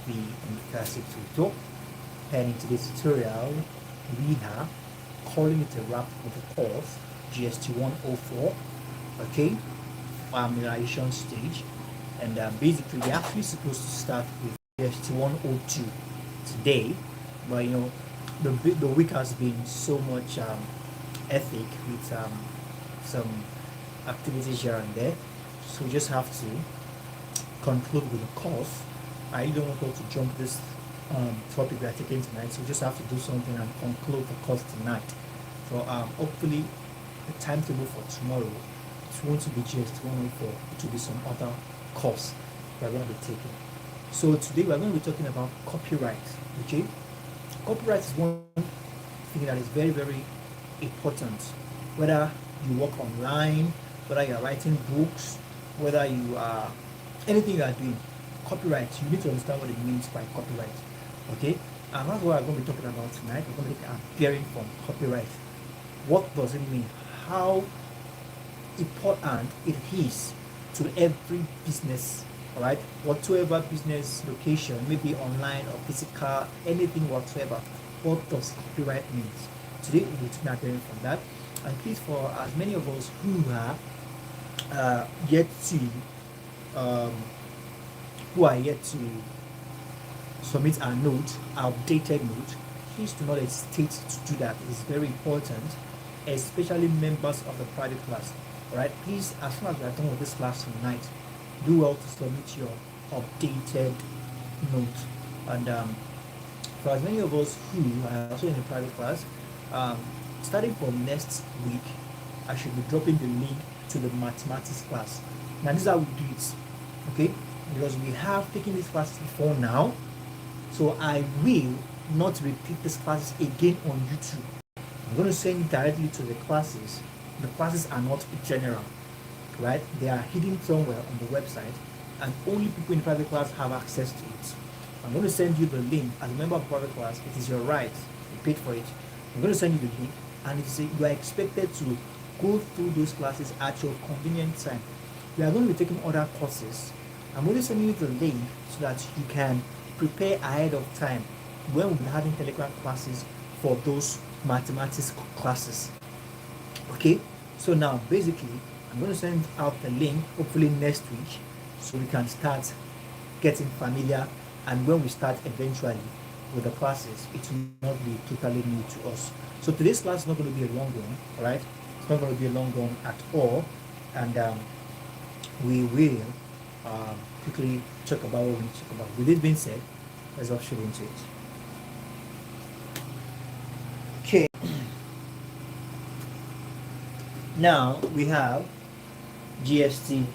the Entrepreneurship Tutor, and in today's tutorial we are calling it a wrap for the course GST104. Okay, familiarization stage, and basically we're actually supposed to start with GST102 today, but the week has been so much ethic with some activities here and there, so we just have to conclude with the course. I really don't want to jump this topic we are taking tonight, so we just have to do something and conclude the course tonight. So hopefully the timetable for tomorrow, it won't be GST104, it will be some other course we're going to be taking. So today we're going to be talking about copyright. Okay, copyright is one thing that is very, very important. Whether you work online, whether you are writing books, whether you are anything you are doing, copyright, you need to understand what it means by copyright. Okay, and that's what we're going to be talking about tonight. We're going to be appearing from copyright. What does it mean? How important it is to every business, all right? Whatsoever business location, maybe online or physical, anything whatsoever. What does copyright mean? Today we'll be appearing from that. And please, for as many of us who are yet to submit our note, our updated note, please do not hesitate to do that. It's very important, especially members of the private class. Alright, please, as soon as we are done with this class tonight, do well to submit your updated note. And for as many of us who are also in the private class, starting from next week, I should be dropping the link to the mathematics class. Now this is how we do it, okay? Because we have taken this class before now, so I will not repeat these classes again on YouTube. I'm going to send you directly to the classes. The classes are not general, right? They are hidden somewhere on the website, and only people in the private class have access to it. I'm going to send you the link as a member of the private class. It is your right. You paid for it. I'm going to send you the link, and you are expected to go through those classes at your convenient time. We are going to be taking other courses. I'm going to send you the link so that you can prepare ahead of time when we'll be having Telegram classes for those mathematics classes. Okay, so now basically I'm going to send out the link hopefully next week, so we can start getting familiar, and when we start eventually with the classes, it will not be totally new to us. So today's class is not going to be a long one, all right? It's not going to be a long one at all, and we will quickly talk about what we need to talk about. With it being said, let's hop straight into it. Okay. Now we have GST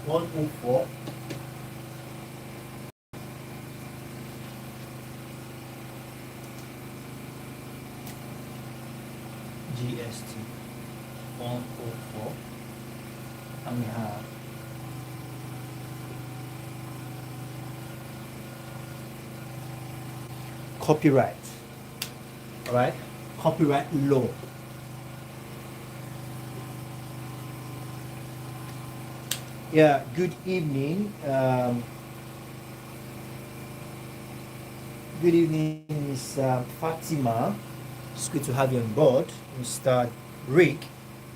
104. GST 104, and we have copyright. All right, copyright law. Yeah, good evening. Good evening, Miss Fatima. It's good to have you on board. Mr. Rick,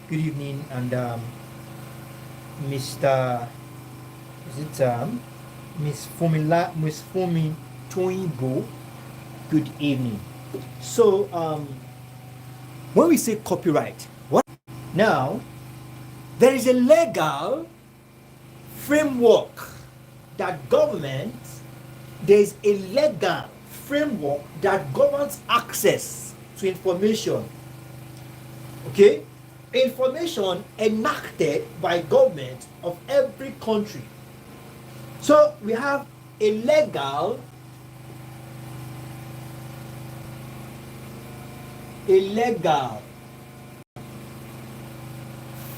good evening, and Mr. Miss Fumi Toibo, good evening. So when we say copyright, what now? There is a legal framework that there's a legal framework that governs access to information. Okay, information enacted by government of every country. So we have a legal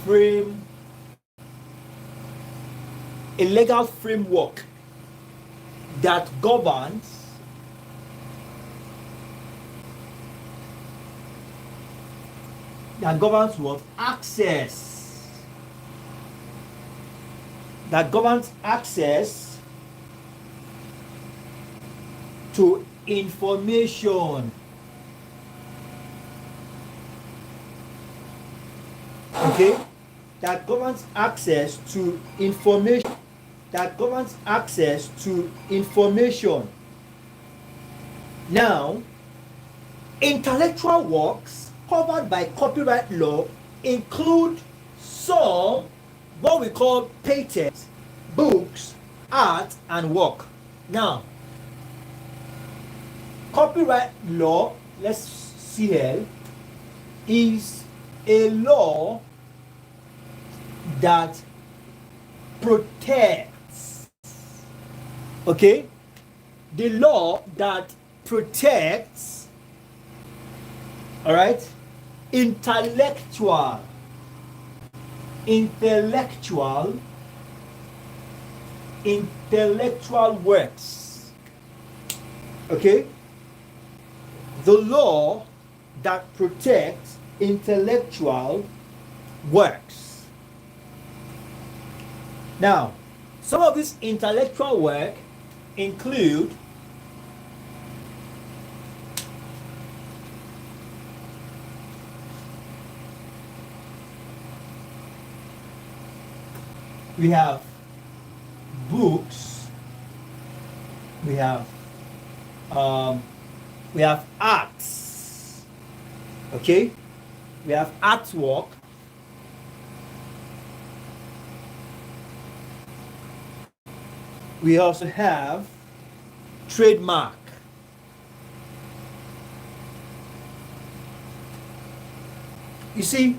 framework that governs what? Access. That governs access to information. Okay, that governs access to information. That governs access to information. Now, intellectual works covered by copyright law include some what we call patents, books, art, and work. Now, copyright law, let's see here, is a law that protects, okay, the law that protects, all right, intellectual works. Okay, the law that protects intellectual works. Now, some of this intellectual work include we have books, we have arts, okay, we have artwork, we also have trademark. You see,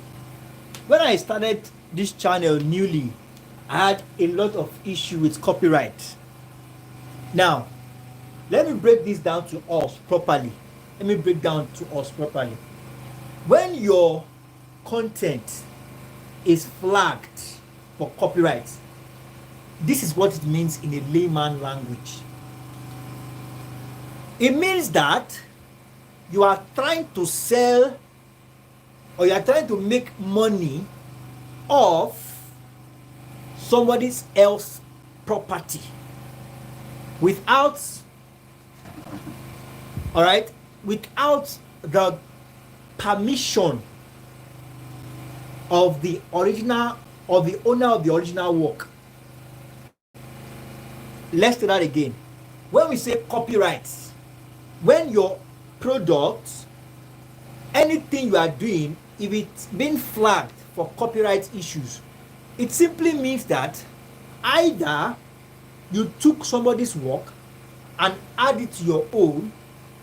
when I started this channel newly, I had a lot of issue with copyright. Now, let me break this down to us properly. When your content is flagged for copyright, this is what it means in a layman language. It means that you are trying to sell or you are trying to make money off somebody else's property without, all right, without the permission of the original or the owner of the original work. Let's do that again. When we say copyrights, when your product, anything you are doing, if it's been flagged for copyright issues, it simply means that either you took somebody's work and add it to your own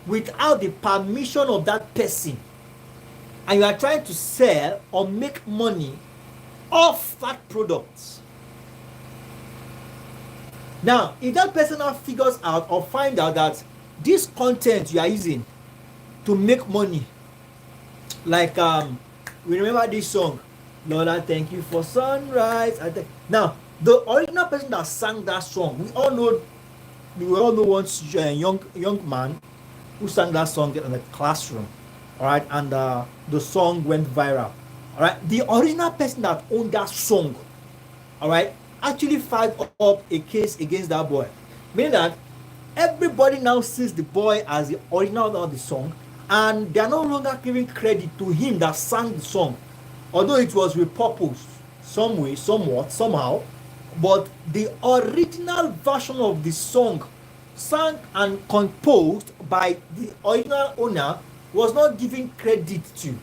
without the permission of that person, and you are trying to sell or make money off that product. Now, if that person now figures out or find out that this content you are using to make money, like we remember this song, Lord, I thank you for sunrise. Now, the original person that sang that song, we all know once a young man who sang that song in the classroom, all right, and the song went viral, all right. The original person that owned that song, all right, actually filed up a case against that boy, meaning that everybody now sees the boy as the original of the song, and they are no longer giving credit to him that sang the song, although it was repurposed some way, somewhat, somehow, but the original version of the song, sung and composed by the original owner, was not given credit to.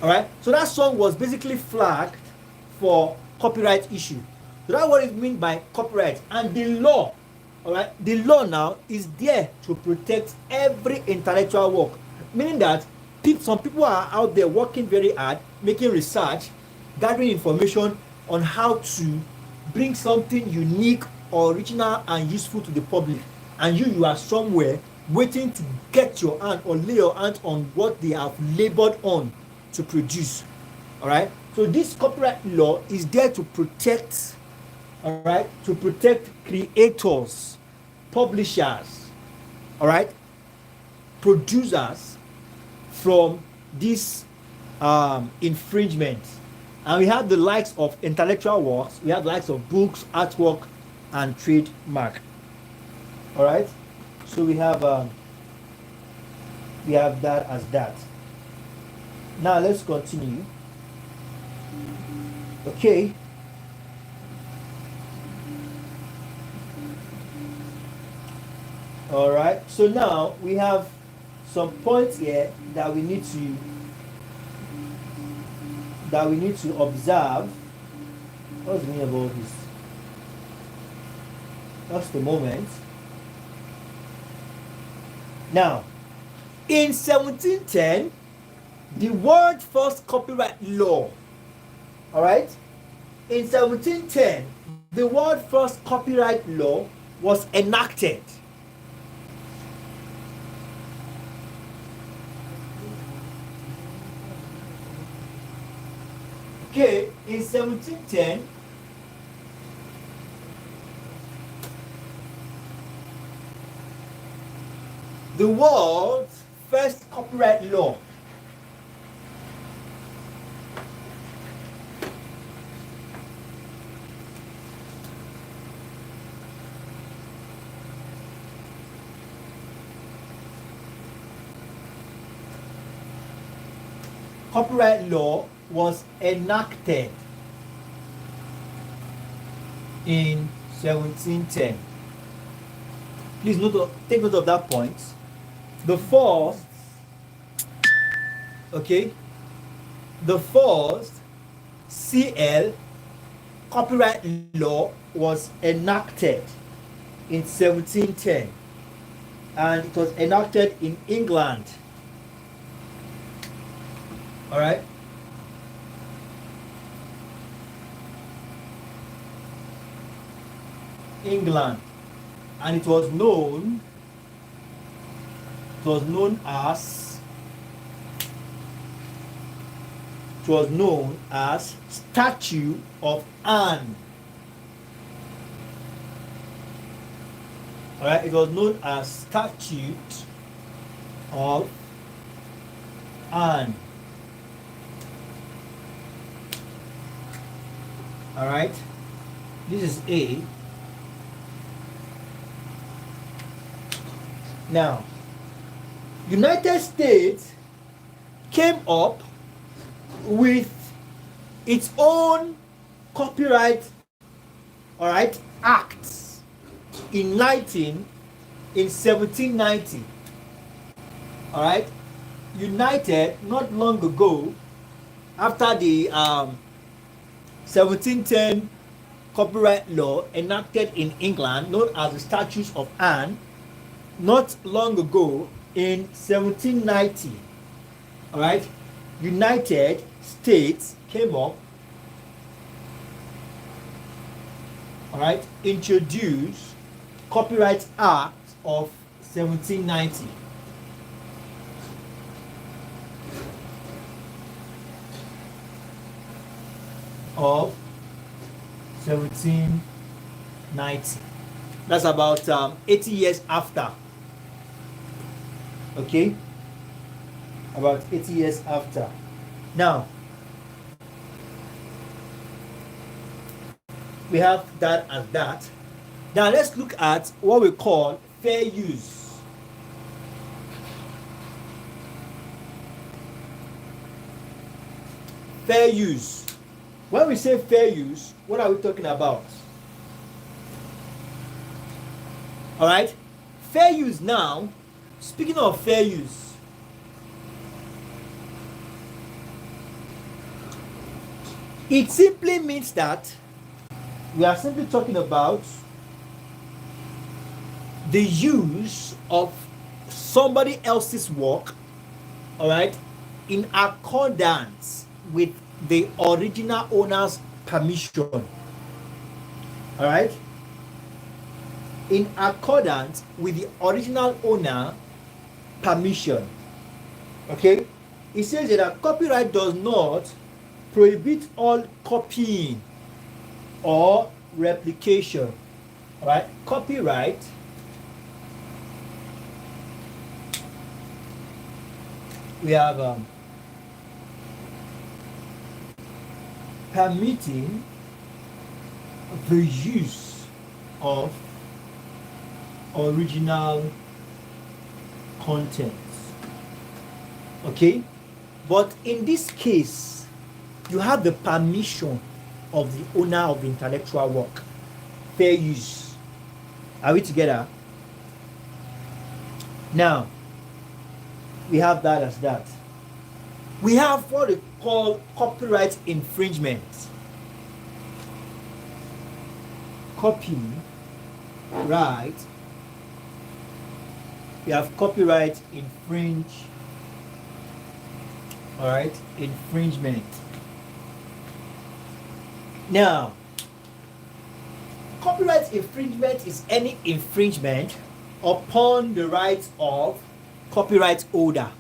All right, so that song was basically flagged for copyright issue. So that's what it means by copyright. And the law, all right, the law now is there to protect every intellectual work, meaning that some people are out there working very hard, making research, gathering information on how to bring something unique, original, and useful to the public. And you are somewhere waiting to get your hand or lay your hands on what they have labored on to produce. All right. So this copyright law is there to protect, all right, to protect creators, publishers, all right, producers from this infringement. And we have the likes of intellectual works, we have the likes of books, artwork, and trademark. All right. So we have that as that. Now let's continue. Okay. All right. So now we have some points here that we need to observe. What's the meaning of all this? Just a moment. Now, in 1710, the world first copyright law. All right. In 1710, the world first copyright law was enacted. Okay, in 1710, the world's first copyright law. Copyright law was enacted in 1710. Please take note of that point. The first CL copyright law was enacted in 1710, and it was enacted in England. All right. England, and it was known as Statute of Anne. All right, it was known as Statute of Anne. All right, this is A. Now, United States came up with its own copyright, all right, acts in 1790. All right, United, not long ago, after the 1710 copyright law enacted in England, known as the Statutes of Anne, not long ago in 1790, all right, United States came up, all right, introduced Copyright Act of 1790. Of 1790. That's about 80 years after. Okay, about 80 years after. Now, we have that as that. Now, let's look at what we call fair use. Fair use. When we say fair use, what are we talking about? All right, fair use now. Speaking of fair use, it simply means that we are simply talking about the use of somebody else's work, all right, in accordance with the original owner's permission. All right, in accordance with the original owner permission. Okay, it says that copyright does not prohibit all copying or replication. All right, copyright we have permitting the use of original contents. Okay, but in this case, you have the permission of the owner of the intellectual work. Fair use. Are we together? Now, we have that as that. We have what we call copyright infringement. Copyright. We have copyright infringement. Now, copyright infringement is any infringement upon the rights of copyright holder.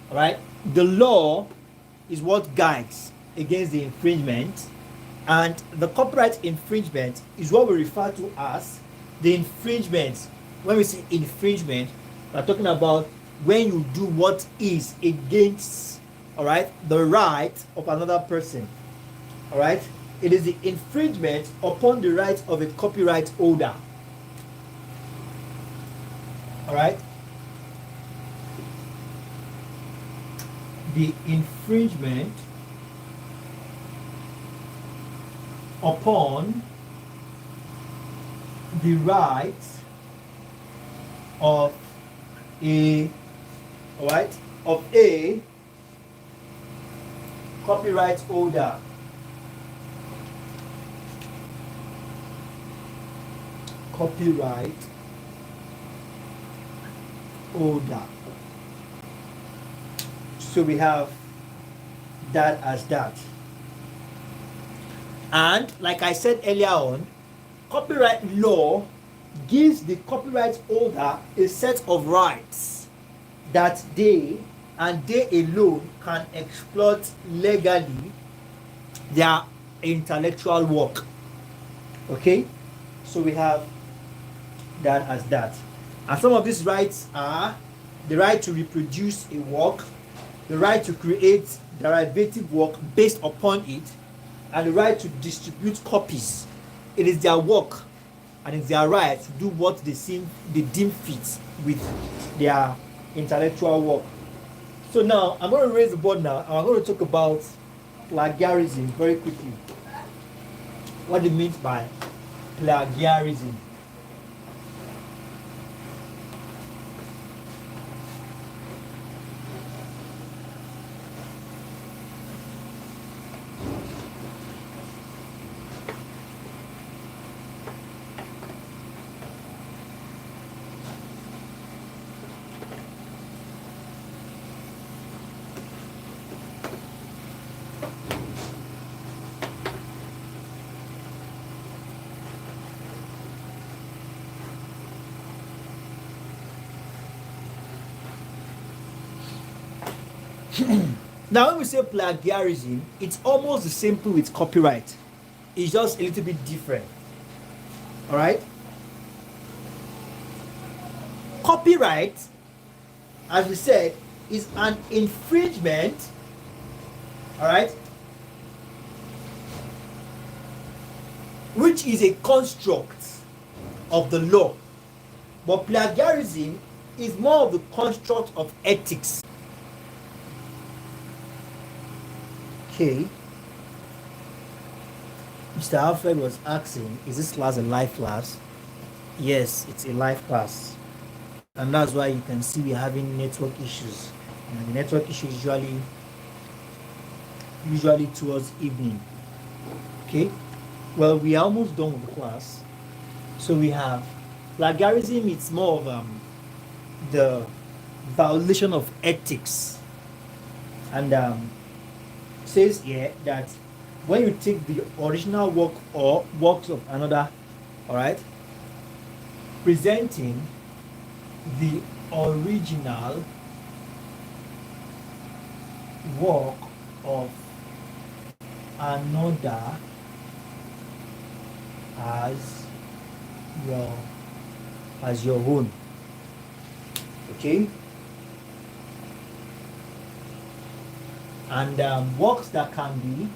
All right, the law is what guides against the infringement, and the copyright infringement is what we refer to as the infringement. When we say infringement, we're talking about when you do what is against, all right, the right of another person. All right, it is the infringement upon the rights of a copyright holder. All right, the infringement upon the rights of a copyright holder. Copyright holder. So we have that as that. And like I said earlier on, copyright law gives the copyright holder a set of rights that they and they alone can exploit legally their intellectual work. Okay, so we have that as that. And some of these rights are the right to reproduce a work, the right to create derivative work based upon it, and the right to distribute copies. It is their work and it's their right to do what they deem fit with their intellectual work. So now I'm going to raise the board now, and I'm going to talk about plagiarism very quickly. What it means by plagiarism. Now, when we say plagiarism, it's almost the same thing with copyright. It's just a little bit different. All right? Copyright, as we said, is an infringement, all right, which is a construct of the law. But plagiarism is more of the construct of ethics. Okay. Mr. Alfred was asking, is this class a live class? Yes, it's a live class. And that's why you can see we're having network issues. And the network issue is usually towards evening. Okay. Well, we are almost done with the class. So we have plagiarism. It's more of the violation of ethics. And says here that when you take the original work or works of another, all right, presenting the original work of another as your own. Okay. And works that can be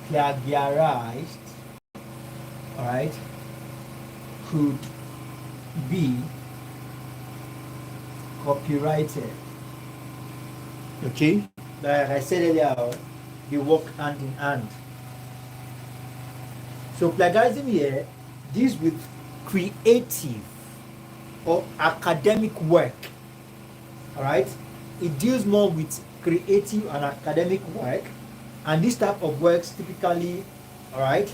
plagiarized, all right, could be copyrighted. Okay, like I said earlier, they work hand in hand. So plagiarism here deals with creative or academic work. All right, it deals more with creative and academic work, and this type of works typically, all right,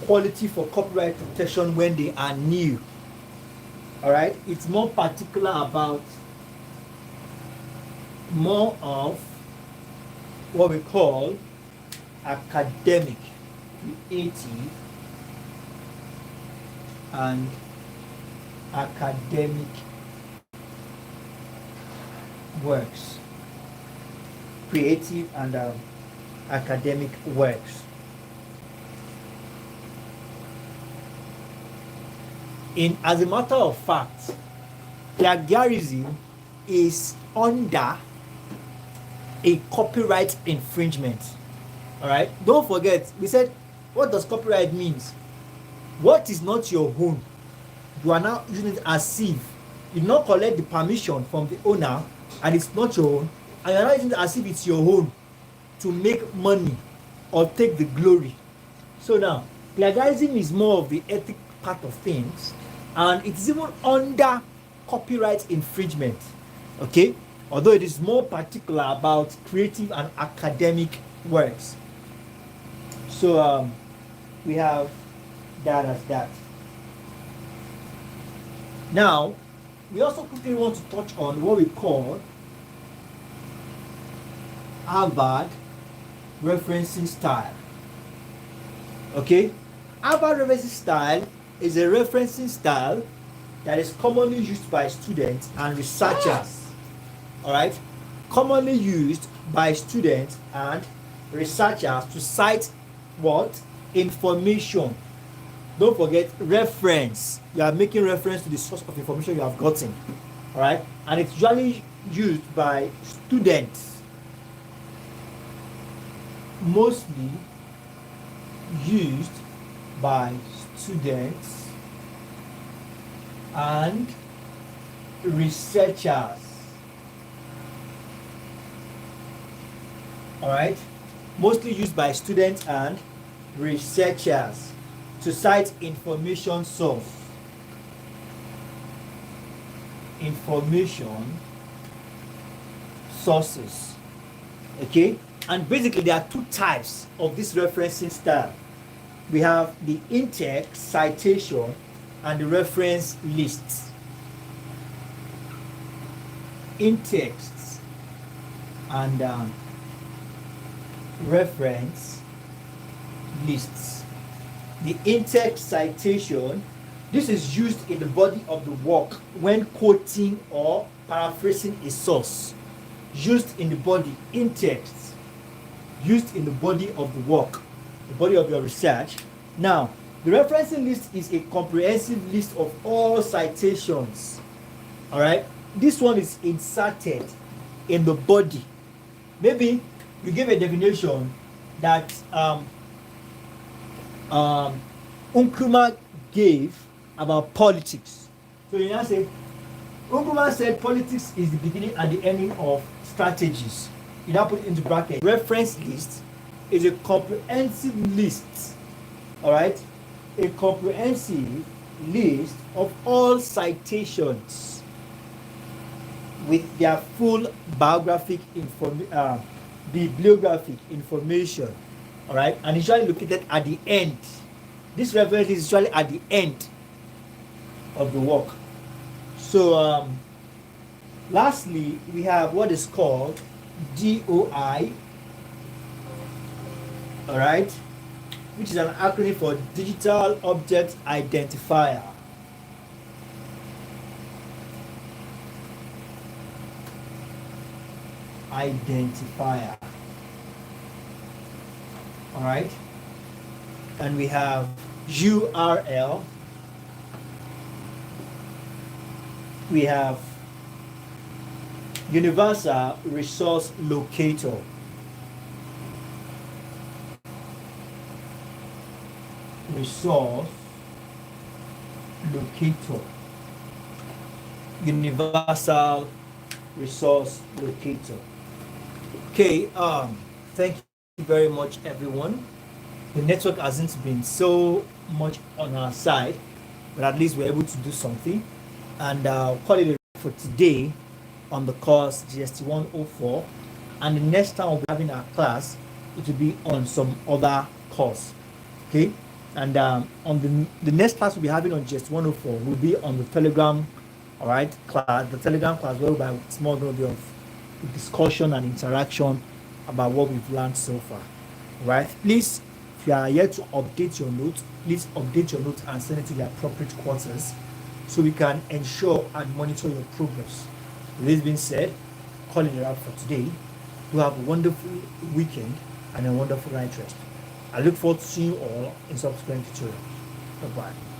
quality for copyright protection when they are new. All right, it's more particular about more of what we call academic, creative, and academic works. Creative and academic works. As a matter of fact, plagiarism is under a copyright infringement. All right, don't forget, we said, what does copyright means? What is not your own, you are now using it as if you did not collect the permission from the owner and it's not your own, and you're not using it as if it's your own to make money or take the glory. So now, plagiarism is more of the ethic part of things, and it's even under copyright infringement. Okay, although it is more particular about creative and academic works. So we have that as that. Now, we also quickly want to touch on what we call Harvard referencing style. Okay, Harvard referencing style is a referencing style that is commonly used by students and researchers. All right, commonly used by students and researchers to cite what? Information. Don't forget reference. You are making reference to the source of information you have gotten. All right, and it's usually used by students. Mostly used by students and researchers. All right, mostly used by students and researchers to cite information source. Information sources. Okay, and basically there are two types of this referencing style. We have the in-text citation and the reference lists. In-text and reference lists. The in-text citation, this is used in the body of the work when quoting or paraphrasing a source. Used in the body, in-text, used in the body of the work, the body of your research. Now, the referencing list is a comprehensive list of all citations. All right, this one is inserted in the body. Maybe you give a definition that Nkrumah gave about politics. So you now say, Nkrumah said politics is the beginning and the ending of strategies. You now put it into bracket. Reference list is a comprehensive list. All right, a comprehensive list of all citations with their full bibliographic information. All right, and usually located at the end. This reference is usually at the end of the work. So lastly, we have what is called DOI, all right, which is an acronym for Digital Object Identifier. Identifier. All right, and we have URL. We have Universal Resource Locator. resource locator. Universal resource locator. Okay, thank you very much, everyone. The network hasn't been so much on our side, but at least we're able to do something. And call it a wrap for today on the course GST104. And the next time we'll be having our class, it will be on some other course. Okay, and on the next class we'll be having on GST104 will be on the Telegram, all right, class, the Telegram class, whereby it's more going to be of discussion and interaction about what we've learned so far. Right? Please, if you are yet to update your notes, please update your notes and send it to the appropriate quarters so we can ensure and monitor your progress. With this being said, calling it out for today. Do have a wonderful weekend and a wonderful night rest. I look forward to seeing you all in subsequent tutorials. Bye-bye.